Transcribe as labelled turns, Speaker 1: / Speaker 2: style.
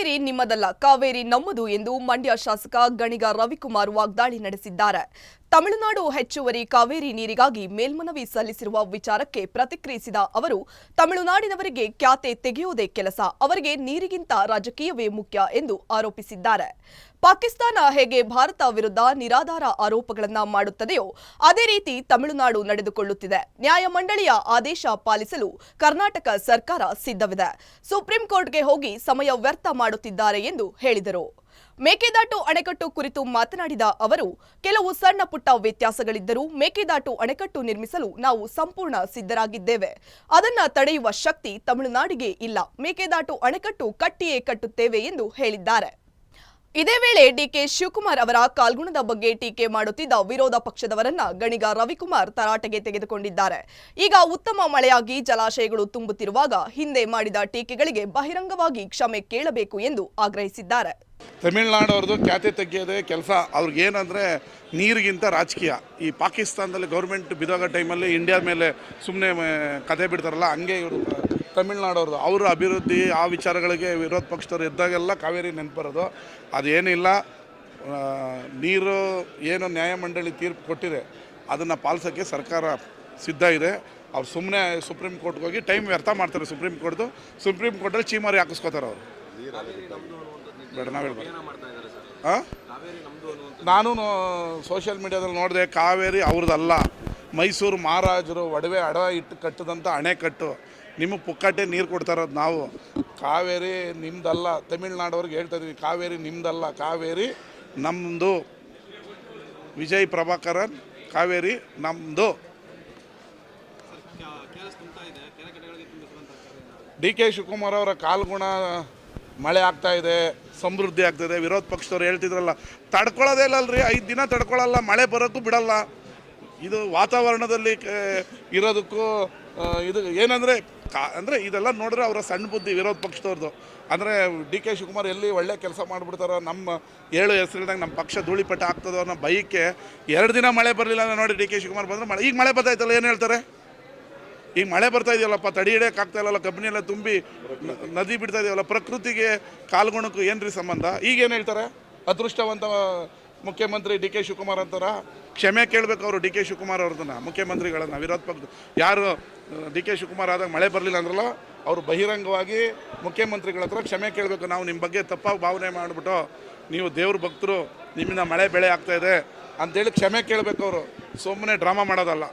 Speaker 1: ಕಾವೇರಿ ನಿಮ್ಮದಲ್ಲ, ಕಾವೇರಿ ನಮ್ಮದು ಎಂದು ಮಂಡ್ಯ ಶಾಸಕ ಗಣಿಗ ರವಿಕುಮಾರ್ ವಾಗ್ದಾಳಿ ನಡೆಸಿದ್ದಾರೆ. ತಮಿಳುನಾಡು ಹೆಚ್ಚುವರಿ ಕಾವೇರಿ ನೀರಿಗಾಗಿ ಮೇಲ್ಮನವಿ ಸಲ್ಲಿಸಿರುವ ವಿಚಾರಕ್ಕೆ ಪ್ರತಿಕ್ರಿಯಿಸಿದ ಅವರು, ತಮಿಳುನಾಡಿನವರಿಗೆ ಖ್ಯಾತೆ ತೆಗೆಯುವುದೇ ಕೆಲಸ, ಅವರಿಗೆ ನೀರಿಗಿಂತ ರಾಜಕೀಯವೇ ಮುಖ್ಯ ಎಂದು ಆರೋಪಿಸಿದ್ದಾರೆ. ಪಾಕಿಸ್ತಾನ ಹೇಗೆ ಭಾರತ ವಿರುದ್ಧ ನಿರಾಧಾರ ಆರೋಪಗಳನ್ನ ಮಾಡುತ್ತದೆಯೋ ಅದೇ ರೀತಿ ತಮಿಳುನಾಡು ನಡೆದುಕೊಳ್ಳುತ್ತಿದೆ. ನ್ಯಾಯಮಂಡಳಿಯ ಆದೇಶ ಪಾಲಿಸಲು ಕರ್ನಾಟಕ ಸರ್ಕಾರ ಸಿದ್ಧವಿದೆ. ಸುಪ್ರೀಂ ಕೋರ್ಟ್ಗೆ ಹೋಗಿ ಸಮಯ ವ್ಯರ್ಥ ಮಾಡುತ್ತಿದ್ದಾರೆ ಎಂದು ಹೇಳಿದರು. ಮೇಕೆದಾಟು ಅಣೆಕಟ್ಟು ಕುರಿತು ಮಾತನಾಡಿದ ಅವರು, ಕೆಲವು ಸಣ್ಣ ಪುಟ್ಟ ವ್ಯತ್ಯಾಸಗಳಿದ್ದರೂ ಮೇಕೆದಾಟು ಅಣೆಕಟ್ಟು ನಿರ್ಮಿಸಲು ನಾವು ಸಂಪೂರ್ಣ ಸಿದ್ಧರಾಗಿದ್ದೇವೆ. ಅದನ್ನ ತಡೆಯುವ ಶಕ್ತಿ ತಮಿಳುನಾಡಿಗೆ ಇಲ್ಲ. ಮೇಕೆದಾಟು ಅಣೆಕಟ್ಟು ಕಟ್ಟಿಯೇ ಕಟ್ಟುತ್ತೇವೆ ಎಂದು ಹೇಳಿದ್ದಾರೆ. ಇದೇ ವೇಳೆ ಡಿಕೆ ಶಿವಕುಮಾರ್ ಅವರ ಕಾಲ್ಗುಣದ ಬಗ್ಗೆ ಟೀಕೆ ಮಾಡುತ್ತಿದ್ದ ವಿರೋಧ ಪಕ್ಷದವರನ್ನ ಗಣಿಗ ರವಿಕುಮಾರ್ ತರಾಟೆಗೆ ತೆಗೆದುಕೊಂಡಿದ್ದಾರೆ. ಈಗ ಉತ್ತಮ ಮಳೆಯಾಗಿ ಜಲಾಶಯಗಳು ತುಂಬುತ್ತಿರುವಾಗ ಹಿಂದೆ ಮಾಡಿದ ಟೀಕೆಗಳಿಗೆ ಬಹಿರಂಗವಾಗಿ ಕ್ಷಮೆ ಕೇಳಬೇಕು ಎಂದು ಆಗ್ರಹಿಸಿದ್ದಾರೆ.
Speaker 2: ತಮಿಳುನಾಡು ಅವ್ರದ್ದು ಖ್ಯಾತೆ ತೆಗೆಯೋದೇ ಕೆಲಸ. ಅವ್ರಿಗೇನಂದರೆ ನೀರಿಗಿಂತ ರಾಜಕೀಯ. ಈ ಪಾಕಿಸ್ತಾನದಲ್ಲಿ ಗೌರ್ಮೆಂಟ್ ಬಿದ್ದೋಗೋ ಟೈಮಲ್ಲಿ ಇಂಡಿಯಾ ಮೇಲೆ ಸುಮ್ಮನೆ ಕತೆ ಬಿಡ್ತಾರಲ್ಲ, ಹಂಗೆ ಇವರು ತಮಿಳ್ನಾಡವ್ರದ್ದು ಅವರ ಅಭಿವೃದ್ಧಿ ಆ ವಿಚಾರಗಳಿಗೆ ವಿರೋಧ ಪಕ್ಷದವ್ರು ಇದ್ದಾಗೆಲ್ಲ ಕಾವೇರಿ ನೆನಪರೋದು. ಅದೇನಿಲ್ಲ, ನೀರು ಏನು ನ್ಯಾಯಮಂಡಳಿ ತೀರ್ಪು ಕೊಟ್ಟಿದೆ ಅದನ್ನು ಪಾಲಿಸೋಕ್ಕೆ ಸರ್ಕಾರ ಸಿದ್ಧ ಇದೆ. ಅವ್ರು ಸುಮ್ಮನೆ ಸುಪ್ರೀಂ ಕೋರ್ಟ್ಗೆ ಹೋಗಿ ಟೈಮ್ ವ್ಯರ್ಥ ಮಾಡ್ತಾರೆ. ಸುಪ್ರೀಂ ಕೋರ್ಟಲ್ಲಿ ಚೀಮಾರಿ ಹಾಕಿಸ್ಕೋತಾರೆ ಅವರು. ಬೇಡ ನಾವು ಹೇಳ್ಬೋದು. ನಾನು ಸೋಷಿಯಲ್ ಮೀಡಿಯಾದಲ್ಲಿ ನೋಡಿದೆ, ಕಾವೇರಿ ಅವ್ರದ್ದಲ್ಲ, ಮೈಸೂರು ಮಹಾರಾಜರು ಒಡವೆ ಇಟ್ಟು ಕಟ್ಟಿದಂಥ ಅಣೆಕಟ್ಟು. ನಿಮಗೆ ಪುಕ್ಕಟ್ಟೆ ನೀರು ಕೊಡ್ತಾರೋದು ನಾವು. ಕಾವೇರಿ ನಿಮ್ಮದಲ್ಲ. ತಮಿಳ್ನಾಡವ್ರಿಗೆ ಹೇಳ್ತಾ ಇದ್ದೀವಿ, ಕಾವೇರಿ ನಿಮ್ಮದಲ್ಲ, ಕಾವೇರಿ ನಮ್ಮದು. ವಿಜಯ್ ಪ್ರಭಾಕರನ್, ಕಾವೇರಿ ನಮ್ಮದು. ಡಿ ಕೆ ಶಿವಕುಮಾರ್ ಅವರ ಕಾಲ್ಗುಣ ಮಳೆ ಆಗ್ತಾ ಇದೆ, ಸಮೃದ್ಧಿ ಆಗ್ತಾಯಿದೆ. ವಿರೋಧ ಪಕ್ಷದವ್ರು ಹೇಳ್ತಿದ್ರಲ್ಲ, ತಡ್ಕೊಳ್ಳೋದೇ ಇಲ್ಲಲ್ರಿ, 5 ದಿನ ತಡ್ಕೊಳ್ಳಲ್ಲ, ಮಳೆ ಬರೋಕ್ಕೂ ಬಿಡಲ್ಲ. ಇದು ವಾತಾವರಣದಲ್ಲಿ ಇರೋದಕ್ಕೂ ಇದು ಏನಂದರೆ ಅಂದರೆ ಇದೆಲ್ಲ ನೋಡಿದ್ರೆ ಅವರ ಸಣ್ಣ ಬುದ್ಧಿ ವಿರೋಧ ಪಕ್ಷದವ್ರದ್ದು. ಅಂದರೆ ಡಿ ಕೆ ಶಿವಕುಮಾರ್ ಎಲ್ಲಿ ಒಳ್ಳೆ ಕೆಲಸ ಮಾಡಿಬಿಡ್ತಾರೋ, ನಮ್ಮ ಹೆಸರಿದಾಗ ನಮ್ಮ ಪಕ್ಷ ಧೂಳಿಪಟ ಆಗ್ತದೋ ಅನ್ನೋ ಭಯಕ್ಕೆ 2 ದಿನ ಮಳೆ ಬರಲಿಲ್ಲ ನೋಡಿ ಡಿ ಕೆ ಶಿವಕುಮಾರ್ ಬಂದರೆ ಮಳೆ. ಈಗ ಮಳೆ ಬರ್ತಾಯಿತ್ತಲ್ಲ, ಏನು ಹೇಳ್ತಾರೆ? ಈಗ ಮಳೆ ಬರ್ತಾ ಇದೆಯಲ್ಲಪ್ಪ, ತಡಿ ಹಿಡಿಯೋಕ್ಕಾಗ್ತಾ ಇಲ್ಲಲ್ಲ, ಕಬ್ಬಿನಿ ಎಲ್ಲ ತುಂಬಿ ನದಿ ಬಿಡ್ತಾ ಇದೆಯಲ್ಲ, ಪ್ರಕೃತಿಗೆ ಕಾಲ್ಗುಣಕ್ಕೂ ಏನು ರೀ ಸಂಬಂಧ? ಈಗೇನು ಹೇಳ್ತಾರೆ? ಅದೃಷ್ಟವಂತ ಮುಖ್ಯಮಂತ್ರಿ ಡಿ ಕೆ ಶಿವಕುಮಾರ್ ಅಂತಾರ. ಕ್ಷಮೆ ಕೇಳಬೇಕು ಅವರು, ಡಿ ಕೆ ಶಿವಕುಮಾರ್ ಅವ್ರದನ್ನ, ಮುಖ್ಯಮಂತ್ರಿಗಳನ್ನು. ವಿರೋಧ ಪಕ್ಷ ಯಾರು ಡಿ ಕೆ ಶಿವಕುಮಾರ್ ಆದಾಗ ಮಳೆ ಬರಲಿಲ್ಲ ಅಂದ್ರಲ್ಲ, ಅವರು ಬಹಿರಂಗವಾಗಿ ಮುಖ್ಯಮಂತ್ರಿಗಳ ಹತ್ರ ಕ್ಷಮೆ ಕೇಳಬೇಕು. ನಾವು ನಿಮ್ಮ ಬಗ್ಗೆ ತಪ್ಪಾಗಿ ಭಾವನೆ ಮಾಡಿಬಿಟ್ಟು, ನೀವು ದೇವ್ರ ಭಕ್ತರು, ನಿಮ್ಮಿಂದ ಮಳೆ ಬೆಳೆ ಆಗ್ತಾಯಿದೆ ಅಂತೇಳಿ ಕ್ಷಮೆ ಕೇಳಬೇಕು ಅವರು, ಸುಮ್ಮನೆ ಡ್ರಾಮಾ ಮಾಡೋದಲ್ಲ.